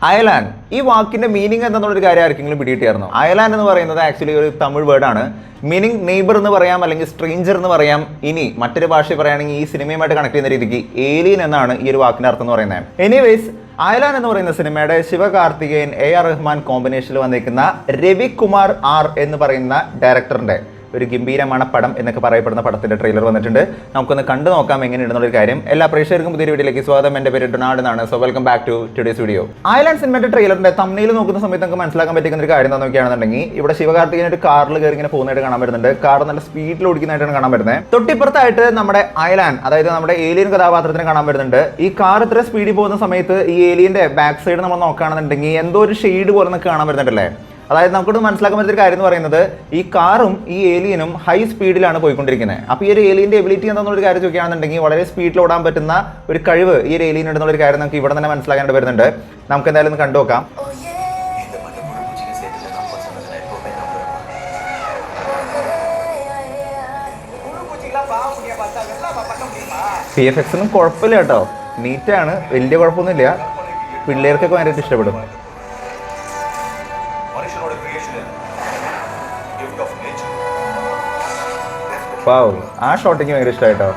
അയലാൻ ഈ വാക്കിന്റെ മീനിങ് എന്താണെന്നൊരു കാര്യം ആർക്കെങ്കിലും പിടികിട്ടിയായിരുന്നു? അയലാൻ എന്ന് പറയുന്നത് ആക്ച്വലി ഒരു തമിഴ് വേർഡാണ്. മീനിങ് നെയ്ബർ എന്ന് പറയാം, അല്ലെങ്കിൽ സ്ട്രേഞ്ചർ എന്ന് പറയാം. ഇനി മറ്റൊരു ഭാഷ പറയുകയാണെങ്കിൽ ഈ സിനിമയുമായിട്ട് കണക്ട് ചെയ്യുന്ന രീതിക്ക് ഏലിയൻ എന്നാണ് ഈ ഒരു വാക്കിന്റെ അർത്ഥം എന്ന് പറയുന്നത്. എനിവേസ്, അയലാൻ എന്ന് പറയുന്ന സിനിമയുടെ ശിവകാർത്തികേയൻ AR റഹ്മാൻ കോമ്പിനേഷനിൽ വന്നിരിക്കുന്ന രവികുമാർ R എന്ന് പറയുന്ന ഡയറക്ടറിന്റെ ഒരു ഗംഭീരமான പടം എന്നൊക്കെ പറയപ്പെടുന്ന പടത്തിന്റെ ട്രെയിലർ വന്നിട്ടുണ്ട്. നമുക്കൊന്ന് കണ്ടു നോക്കാം എങ്ങനെയുണ്ടെന്നൊരു കാര്യം. എല്ലാ പ്രേക്ഷകർക്കും പുതിയ വീഡിയോയിലേക്ക് സ്വാഗതം. എൻ്റെ പേര് ഡൊണാൾഡ് എന്നാണ്. So welcome back to today's video. Ayalaan സിനിമയുടെ ട്രെയിലറിന്റെ തമ്മിൽ നോക്കുന്ന സമയത്ത് നമുക്ക് മനസ്സിലാക്കാൻ പറ്റുന്ന ഒരു കാര്യം എന്താ നോക്കുകയാണെന്നുണ്ടെങ്കിൽ, ഇവിടെ ശിവകാർത്തികേയൻ ഒരു കാറിൽ കയറി ഇങ്ങനെ പോകുന്നതായിട്ട് കാണാൻ വരുന്നുണ്ട്. കാർ നല്ല സ്പീഡിൽ ഓടിക്കുന്നതായിട്ടാണ് കാണാൻ വരുന്നത്. തൊട്ടിപ്പുറത്തായിട്ട് നമ്മുടെ അയലാൻ, അതായത് നമ്മുടെ ഏലിയൻ കഥാപാത്രത്തിന് കാണാൻ വരുന്നുണ്ട്. ഈ കാർ ഇത്ര സ്പീഡിൽ പോകുന്ന സമയത്ത് ഈ ഏലിയന്റെ ബാക്ക് സൈഡ് നമ്മൾ നോക്കുകയാണെന്നുണ്ടെങ്കിൽ എന്തോ ഒരു ഷെയ്ഡ് പോലെ നമുക്ക് കാണാൻ വരുന്നുണ്ടല്ലേ. അതായത് നമുക്ക് മനസ്സിലാക്കാൻ പറ്റുന്ന ഒരു കാര്യം എന്ന് പറയുന്നത്, ഈ കാറും ഈ ഏലിയനും ഹൈ സ്പീഡിലാണ് പോയിക്കൊണ്ടിരിക്കുന്നത്. അപ്പോൾ ഈ ഒരു ഏലിയന്റെ എബിലിറ്റി എന്താണെന്നൊരു കാര്യം ചോദിക്കുകയാണെന്നുണ്ടെങ്കിൽ, വളരെ സ്പീഡിൽ ഓടാൻ പറ്റുന്ന ഒരു കഴിവ് ഈ ഒരു ഏലിയൻ ഉണ്ടെന്നുള്ള കാര്യം നമുക്ക് ഇവിടെ തന്നെ മനസ്സിലാക്കേണ്ടി വരുന്നുണ്ട്. നമുക്ക് എന്തായാലും ഒന്ന് കണ്ടുനോക്കാം. PFX കുഴപ്പമില്ല കേട്ടോ, നീറ്റാണ്, വലിയ കുഴപ്പമൊന്നുമില്ല. പിള്ളേർക്കൊക്കെ ഭയങ്കര ഇഷ്ടപ്പെടും. വാവ്, ആ ഷോട്ടിങ് ഭയങ്കര ഇഷ്ടമായിട്ടോ.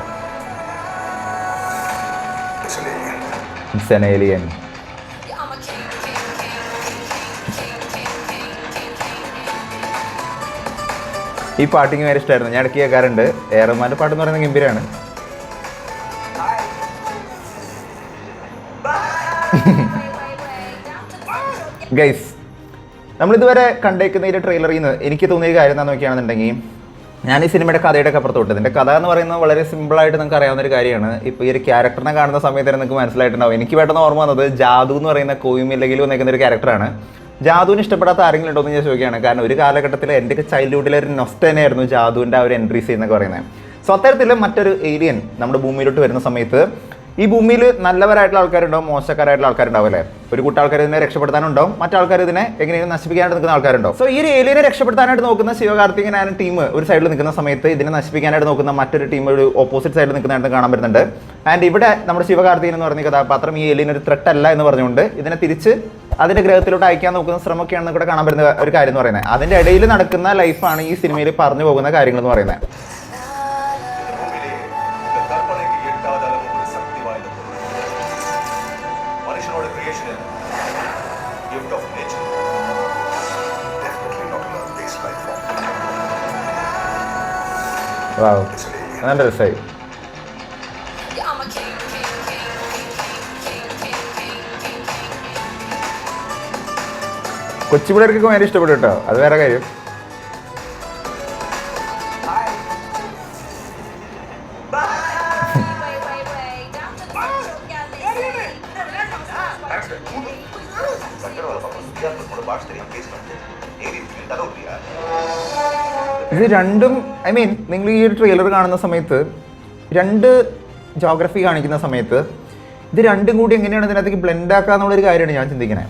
It's an alien. ഈ പാട്ടിങ് ഭയങ്കര ഇഷ്ടമായിരുന്നു. ഞാൻ ഇടയ്ക്ക് കേൾക്കാറുണ്ട്. AR റഹ്മാന്റെ പാട്ട് എന്ന് പറയുന്നത് ഗംഭീരമാണ്. ഗൈസ്, നമ്മളിതുവരെ കണ്ടേക്കുന്ന ഈ ട്രെയിലറിൽ നിന്ന് എനിക്ക് തോന്നിയ കാര്യം എന്താണെന്ന് നോക്കുകയാണെന്നുണ്ടെങ്കിൽ, ഞാൻ ഈ സിനിമയുടെ കഥയുടെ ഒക്കെ അപ്പുറത്തോട്ട്, ഇതിൻ്റെ കഥ എന്ന് പറയുന്നത് വളരെ സിമ്പിളായിട്ട് നിങ്ങൾക്ക് അറിയാവുന്ന ഒരു കാര്യമാണ്. ഇപ്പോൾ ഈ ഒരു ക്യാരക്ടറിനെ കാണുന്ന സമയത്ത് തന്നെ നിങ്ങൾക്ക് മനസ്സിലായിട്ടുണ്ടാവും. എനിക്ക് പെട്ടെന്ന് ഓർമ്മ വന്നത് ജാദു എന്ന് പറയുന്ന കോയിമില്ലെങ്കിൽ വന്നിരിക്കുന്ന ഒരു ക്യാരക്ടറാണ്. ജാദുവിന് ഇഷ്ടപ്പെടാത്ത ആരെങ്കിലും ഉണ്ടോ എന്ന് ഞാൻ ചോദിക്കുകയാണ്. കാരണം ഒരു കാലഘട്ടത്തിൽ എൻ്റെ ചൈൽഡ്ഹുഡിലെ ഒരു നൊസ്റ്റ തന്നെയായിരുന്നു ജാദുവിൻ്റെ ആ ഒരു എൻട്രീസ് എന്നൊക്കെ പറയുന്നത്. സോ അത്തരത്തിൽ മറ്റൊരു ഏലിയൻ നമ്മുടെ ഭൂമിയിലോട്ട് വരുന്ന സമയത്ത്, ഈ ഭൂമിയിൽ നല്ലവരായിട്ടുള്ള ആൾക്കാരുണ്ടാവും, മോശക്കാരായിട്ടുള്ള ആൾക്കാരുണ്ടാവും അല്ലേ. ഒരു കൂട്ടം ആൾക്കാർ ഇതിനെ രക്ഷപ്പെടുത്താനുണ്ടാവും, മറ്റാൾക്കാർ ഇതിനെ എങ്ങനെയും നശിപ്പിക്കാനായിട്ട് നിൽക്കുന്ന ആൾക്കാരുണ്ടാവും. സോ ഈ ഒരു ഏലിയനെ രക്ഷപ്പെടുത്താനായിട്ട് നോക്കുന്ന ശിവകാർത്തികേയൻ ആൻഡ് ടീം ഒരു സൈഡിൽ നിൽക്കുന്ന സമയത്ത്, ഇതിനെ നശിപ്പിക്കാനായിട്ട് നോക്കുന്ന മറ്റൊരു ടീം ഒരു ഓപ്പോസിറ്റ് സൈഡിൽ നിൽക്കുന്നതായിട്ട് കാണാൻ വരുന്നുണ്ട്. ആൻഡ് ഇവിടെ നമ്മുടെ ശിവകാർത്തികേയൻ എന്ന് പറയുന്ന കഥാപാത്രം ഈ ഏലിയൻ ഒരു ത്രെട്ട് അല്ല എന്ന് പറഞ്ഞുകൊണ്ട് ഇതിനെ തിരിച്ച് അതിന്റെ ഗ്രഹത്തിലോട്ട് അയക്കാൻ നോക്കുന്ന ശ്രമമൊക്കെയാണെന്ന് കൂടെ കാണാൻ വരുന്ന ഒരു കാര്യം എന്ന് പറയുന്നത്. അതിന്റെ ഇടയിൽ നടക്കുന്ന ലൈഫാണ് ഈ സിനിമയിൽ പറഞ്ഞു പോകുന്ന കാര്യങ്ങൾ എന്ന് പറയുന്നത്. വാവ്, നല്ല രസമായി. കൊച്ചു പിള്ളേർക്കൊക്കെ ഭയങ്കര ഇഷ്ടപ്പെടും കേട്ടോ, അത് വേറെ കാര്യം. ഇത് രണ്ടും, ഐ മീൻ, നിങ്ങൾ ഈ ഒരു ട്രെയിലർ കാണുന്ന സമയത്ത് രണ്ട് ജോഗ്രഫി കാണിക്കുന്ന സമയത്ത് ഇത് രണ്ടും കൂടി എങ്ങനെയാണ് ഇതിനകത്തേക്ക് ബ്ലെൻഡ് ആക്കുക എന്നുള്ളൊരു കാര്യമാണ് ഞാൻ ചിന്തിക്കണേ.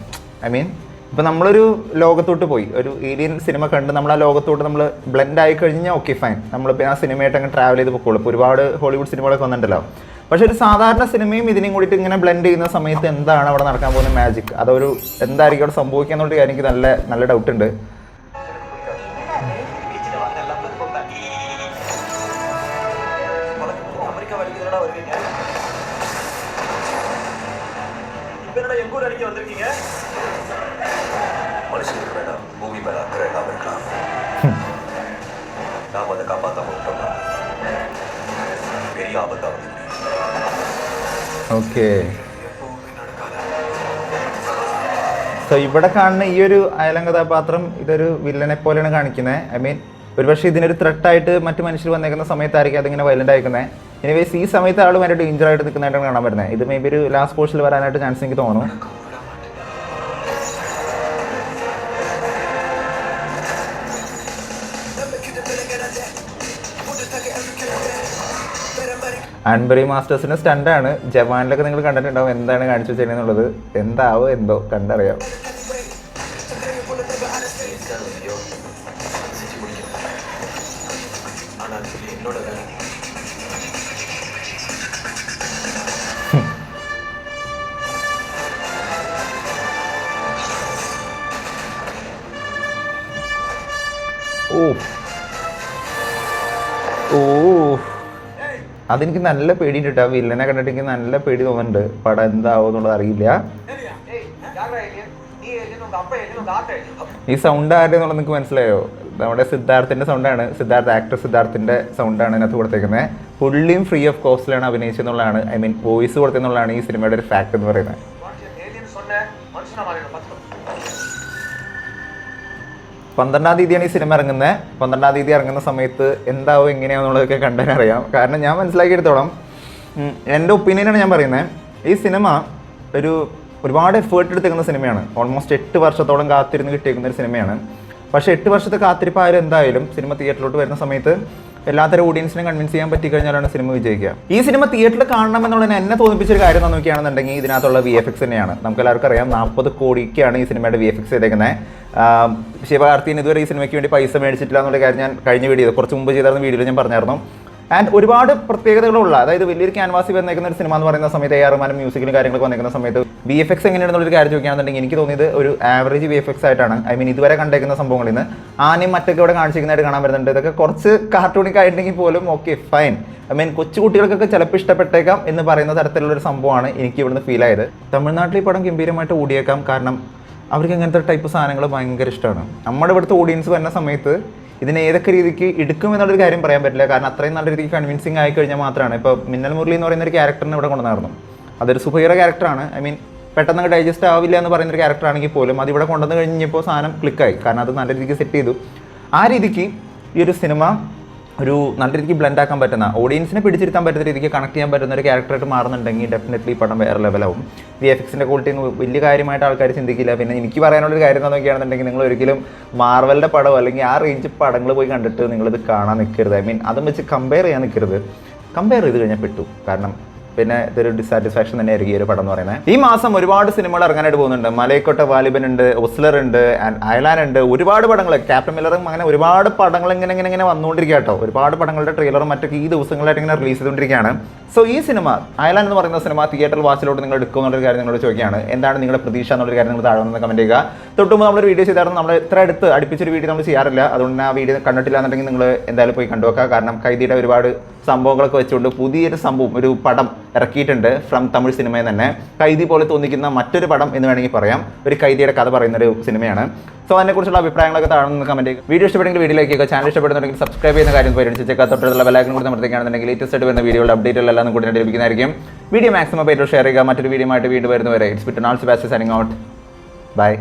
ഐ മീൻ, ഇപ്പം നമ്മളൊരു ലോകത്തോട്ട് പോയി ഒരു ഏലിയൻ സിനിമ കണ്ട് നമ്മൾ ആ ലോകത്തോട്ട് നമ്മൾ ബ്ലെൻഡ് ആയി കഴിഞ്ഞാൽ ഓക്കെ ഫൈൻ, നമ്മളിപ്പോൾ ആ സിനിമയായിട്ട് അങ്ങ് ട്രാവൽ ചെയ്ത് പൊക്കോളൂ. ഇപ്പോൾ ഒരുപാട് ഹോളിവുഡ് സിനിമകളൊക്കെ വന്നിട്ടുണ്ടല്ലോ. പക്ഷെ ഒരു സാധാരണ സിനിമയും ഇതിനെയും കൂടിയിട്ട് ഇങ്ങനെ ബ്ലെൻഡ് ചെയ്യുന്ന സമയത്ത് എന്താണ് അവിടെ നടക്കാൻ പോകുന്ന മാജിക്, അതൊരു എന്തായിരിക്കും അവിടെ സംഭവിക്കുക എന്നുള്ളൊരു കാര്യം എനിക്ക് നല്ല നല്ല ഡൗട്ട് ഉണ്ട്. ഓക്കെ, സോ ഇവിടെ കാണുന്ന ഈ ഒരു അയലൻ കഥാപാത്രം ഇതൊരു വില്ലനെ പോലെയാണ് കാണിക്കുന്നത്. ഐ മീൻ, ഒരുപക്ഷെ ഇതിനൊരു ത്രെട്ടായിട്ട് മറ്റു മനുഷ്യർ വന്നേക്കുന്ന സമയത്തായിരിക്കും അതിങ്ങനെ വയലൻ്റ് ആയിരിക്കുന്നത്. എനിവേസ്, ഈ സമയത്ത് ആൾ ഭയങ്കര ഡേഞ്ചർ ആയിട്ട് നിൽക്കുന്നതായിട്ടാണ് കാണാൻ വരുന്നത്. ഇത് മേ ബി ഒരു ലാസ്റ്റ് പോർഷനിൽ വരാനായിട്ട് ചാൻസ് എനിക്ക് തോന്നുന്നു. ആൻബറി മാസ്റ്റേഴ്സിന്റെ സ്റ്റണ്ടാണ്. ജവാനിലൊക്കെ നിങ്ങൾ കണ്ടിട്ടുണ്ടാവും എന്താണ് കാണിച്ചു വെച്ചെന്നുള്ളത്. എന്താവോ എന്തോ കണ്ടറിയാം. ഓ ഓ അതെനിക്ക് നല്ല പേടിയുണ്ട് കേട്ടോ. വില്ലനെ കണ്ടിട്ട് എനിക്ക് നല്ല പേടി തോന്നുന്നുണ്ട്. പടം എന്താവും എന്നുള്ളത് അറിയില്ല. ഈ സൗണ്ട് ആരുടെ എന്നുള്ളത് നിങ്ങൾക്ക് മനസ്സിലായോ? നമ്മുടെ സിദ്ധാർത്ഥിന്റെ സൗണ്ടാണ്. ആക്ടർ സിദ്ധാർത്ഥിന്റെ സൗണ്ടാണ് ഇതിനകത്ത് കൊടുത്തേക്കുന്നത്. പുള്ളിയും ഫ്രീ ഓഫ് കോസ്റ്റിലാണ് അഭിനയിച്ചെന്നുള്ളതാണ്, ഐ മീൻ വോയിസ് കൊടുത്തെന്നുള്ളതാണ് ഈ സിനിമയുടെ ഒരു ഫാക്ട് എന്ന് പറയുന്നത്. 12-ാം തീയതിയാണ് ഈ സിനിമ ഇറങ്ങുന്നത്. 12-ാം തീയതി ഇറങ്ങുന്ന സമയത്ത് എന്താവും എങ്ങനെയാണെന്നുള്ളതൊക്കെ കണ്ടറിയാം. കാരണം ഞാൻ മനസ്സിലാക്കിയെടുത്തോളം, എൻ്റെ ഒപ്പീനിയനാണ് ഞാൻ പറയുന്നത്, ഈ സിനിമ ഒരുപാട് എഫേർട്ട് എടുത്തേക്കുന്ന സിനിമയാണ്. ഓൾമോസ്റ്റ് 8 വർഷത്തോളം കാത്തിരുന്ന് കിട്ടിയേക്കുന്ന ഒരു സിനിമയാണ്. പക്ഷേ 8 വർഷത്തെ കാത്തിരിപ്പായാലും എന്തായാലും സിനിമ തിയേറ്ററിലോട്ട് വരുന്ന സമയത്ത് എല്ലാത്തരം ഓഡിയൻസിനെ കൺവിൻസ് ചെയ്യാൻ പറ്റിക്കഴിഞ്ഞാലാണ് സിനിമ വിജയിക്കുക. ഈ സിനിമ തിയേറ്ററിൽ കാണണം എന്നുള്ളതിന് എന്നെ തോന്നിപ്പിച്ചൊരു കാര്യം എന്ന് നോക്കുകയാണെന്നുണ്ടെങ്കിൽ ഇതിനകത്തുള്ള VFX തന്നെയാണ്. നമുക്ക് എല്ലാവർക്കും അറിയാം 40 കോടിക്കാണ് ഈ സിനിമയുടെ VFX ചെയ്തേക്കുന്നത്. ശിവകാർത്തികൻ ഇതുവരെ ഈ സിനിമയ്ക്ക് വേണ്ടി പൈസ മേടിച്ചിട്ടില്ല എന്നുള്ള കാര്യം ഞാൻ കഴിഞ്ഞ കുറച്ച് മുമ്പ് ചെയ്തിരുന്ന വീഡിയോയിൽ ഞാൻ പറഞ്ഞായിരുന്നു. ആൻഡ് ഒരുപാട് പ്രത്യേകതകളുള്ള, അതായത് വലിയൊരു ക്യാൻവാസിൽ വന്നേക്കുന്ന ഒരു സിനിമ എന്ന് പറയുന്ന സമയത്ത് AR റഹ്മാനും മ്യൂസിക്കിലും കാര്യങ്ങളൊക്കെ വന്നേക്കുന്ന സമയത്ത് VFX എങ്ങനെയാണെന്നുള്ളൊരു കാര്യം ചോദിക്കുകയാണെന്നുണ്ടെങ്കിൽ എനിക്ക് തോന്നിയത് ഒരു ആവറേജ് VFX ആയിട്ടാണ്. ഐ മീൻ ഇതുവരെ കണ്ടേക്കുന്ന സംഭവങ്ങളിൽ നിന്ന് ആനയും മറ്റൊക്കെ ഇവിടെ കാണിച്ചിരിക്കുന്നതായിട്ട് കാണാൻ വരുന്നുണ്ട്. ഇതൊക്കെ കുറച്ച് കാർട്ടൂണിക് ആയിട്ടുണ്ടെങ്കിൽ പോലും ഓക്കെ ഫൈൻ. ഐ മീൻ കൊച്ചു കുട്ടികൾക്കൊക്കെ ചിലപ്പോൾ ഇഷ്ടപ്പെട്ടേക്കാം എന്ന് പറയുന്ന തരത്തിലുള്ളൊരു സംഭവമാണ് എനിക്ക് ഇവിടുന്ന് ഫീൽ ആയത്. തമിഴ്നാട്ടിൽ ഈ പടം ഗംഭീരമായിട്ട് ഓടിയേക്കാം. കാരണം അവർക്ക് ഇങ്ങനത്തെ ടൈപ്പ് സാധനങ്ങൾ ഭയങ്കര ഇഷ്ടമാണ്. നമ്മുടെ ഇവിടുത്തെ ഓഡിയൻസ് വരുന്ന സമയത്ത് ഇതിനെ ഏതൊക്കെ രീതിക്ക് എടുക്കും എന്നുള്ളൊരു കാര്യം പറയാൻ പറ്റില്ല. കാരണം അത്രയും നല്ല രീതിക്ക് കൺവിൻസിങ് ആയി കഴിഞ്ഞാൽ മാത്രമാണ്. ഇപ്പോൾ മിന്നൽ മുരളി എന്ന് പറയുന്ന ഒരു ക്യാരക്ടറിനെ ഇവിടെ കൊണ്ടുവന്നായിരുന്നു. അതൊരു സൂപ്പർ ഹീറോ ക്യാരക്ടറാണ്. ഐ മീൻ പെട്ടെന്ന് ഡൈജസ്റ്റ് ആവില്ല എന്ന് പറയുന്നൊരു ക്യാരക്ടർ ആണെങ്കിൽ പോലും അത് ഇവിടെ കൊണ്ടുവന്ന് കഴിഞ്ഞപ്പോൾ സാധനം ക്ലിക്കായി. കാരണം അത് നല്ല രീതിക്ക് സെറ്റ് ചെയ്തു. ആ രീതിക്ക് ഈ ഒരു സിനിമ ഒരു നല്ല രീതിക്ക് ബ്ലെൻഡ് ആക്കാൻ പറ്റുന്ന, ഓഡിയൻസിനെ പിടിച്ചിരുത്താൻ പറ്റുന്ന രീതിക്ക് കണക്ട് ചെയ്യാൻ പറ്റുന്ന ഒരു ക്യാരക്ടറായിട്ട് മാറുന്നുണ്ടെങ്കിൽ ഡെഫിനറ്റ്ലി പടം വേറെ ലെവലാവും. VFXന്റെ ക്വാളിറ്റി ഒന്നും വലിയ കാര്യമായിട്ട് ആൾക്കാർ ചിന്തിക്കില്ല. പിന്നെ എനിക്ക് പറയാനുള്ളൊരു കാര്യം എന്താണെന്ന് നോക്കുകയാണെന്നുണ്ടെങ്കിൽ, നിങ്ങൾ ഒരിക്കലും മാർവലിൻ്റെ പടമോ അല്ലെങ്കിൽ ആ റേഞ്ച് പടങ്ങൾ പോയി കണ്ടിട്ട് നിങ്ങളിത് കാണാൻ നിൽക്കരുത്. ഐ മീൻ അതും വെച്ച് കമ്പയർ ചെയ്യാൻ നിൽക്കരുത്. കമ്പയർ ചെയ്ത് കഴിഞ്ഞാൽ പെട്ടു. കാരണം പിന്നെ ഇതൊരു ഡിസാറ്റിസ്ഫാക്ഷൻ തന്നെയായിരിക്കും ഈ ഒരു പടം എന്ന് പറയുന്നത്. ഈ മാസം ഒരുപാട് സിനിമകൾ ഇറങ്ങാനായിട്ട് പോകുന്നുണ്ട്. മലൈക്കോട്ട വാലിബൻ ഉണ്ട്, ഒസ്ലർ ഉണ്ട്, അയലാൻ ഉണ്ട്, ഒരുപാട് പടങ്ങൾ, ക്യാപ്റ്റൻ മില്ലറും, അങ്ങനെ ഒരുപാട് പടങ്ങൾ ഇങ്ങനെ വന്നുകൊണ്ടിരിക്കുക കേട്ടോ. ഒരുപാട് പടങ്ങളുടെ ട്രെയിലറും മറ്റൊക്കെ ഈ ദിവസങ്ങളായിട്ട് ഇങ്ങനെ റിലീസ് ചെയ്തുകൊണ്ടിരിക്കുകയാണ്. സോ ഈ സിനിമ അയലാൻ എന്ന് പറയുന്ന സിനിമ തിയേറ്ററിൽ വാച്ചിലോട്ട് നിങ്ങൾ എടുക്കും എന്നുള്ളൊരു കാര്യം നിങ്ങളോട് ചോദിക്കുകയാണ്. എന്താണ് നിങ്ങളുടെ പ്രതീക്ഷ എന്നുള്ളൊരു കാര്യം നിങ്ങൾ താഴെ നിന്ന് കമന്റ് ചെയ്യുക. തൊട്ടുമ്പോൾ നമ്മളൊരു വീഡിയോ ചെയ്തായിരുന്നു. നമ്മൾ ഇത്ര അടുത്ത് അടുപ്പിച്ചൊരു വീഡിയോ നമ്മൾ ചെയ്യാറില്ല. അതുകൊണ്ട് ആ വീഡിയോ കണ്ടിട്ടില്ല എന്നുണ്ടെങ്കിൽ നിങ്ങൾ എന്തായാലും പോയി കണ്ടുവെക്കുക. കാരണം കൈദിയുടെ ഒരുപാട് സംഭവങ്ങളൊക്കെ വെച്ചുകൊണ്ട് പുതിയൊരു സംഭവം, ഒരു പടം ഇറക്കിയിട്ടുണ്ട് ഫ്രം തമിഴ് സിനിമയിൽ തന്നെ. കൈദി പോലെ തോന്നിക്കുന്ന മറ്റൊരു പടം എന്ന് വേണമെങ്കിൽ പറയാം. ഒരു കൈദിയുടെ കഥ പറയുന്നൊരു സിനിമയാണ്. സോ അതിനെക്കുറിച്ചുള്ള അഭിപ്രായങ്ങളൊക്കെ താഴെ നിന്ന് കമന്റ് ചെയ്യുക. വീഡിയോ ഇഷ്ടപ്പെട്ടെങ്കിൽ വീഡിയോയിലേക്ക്, ചാനൽ ഇഷ്ടപ്പെടുന്നുണ്ടെങ്കിൽ സബ്സ്ക്രൈബ് ചെയ്യുന്ന കാര്യം പരിഗണിച്ചേക്കാം. തൊട്ടുള്ള ബെൽ ഐക്കൺ കൂടി അമർത്തുകയാണെന്നുണ്ടെങ്കിൽ ലേറ്റസ്റ്റ് ആയിട്ട് വരുന്ന വീഡിയോയുടെ അപ്ഡേറ്റുകളെല്ലാം കൂടി ലഭിക്കുന്നതായിരിക്കും. വീഡിയോ മാക്സിമം പേര് ഷെയർ ചെയ്യുക. മറ്റൊരു വീഡിയോ ആയിട്ട് വീണ്ടും വരുന്നവരെ ഇറ്റ്സ് ബിറ്റ് നാൾ സെബാസ്റ്റ്യൻ സൈനിങ് ഔട്ട്. ബൈ.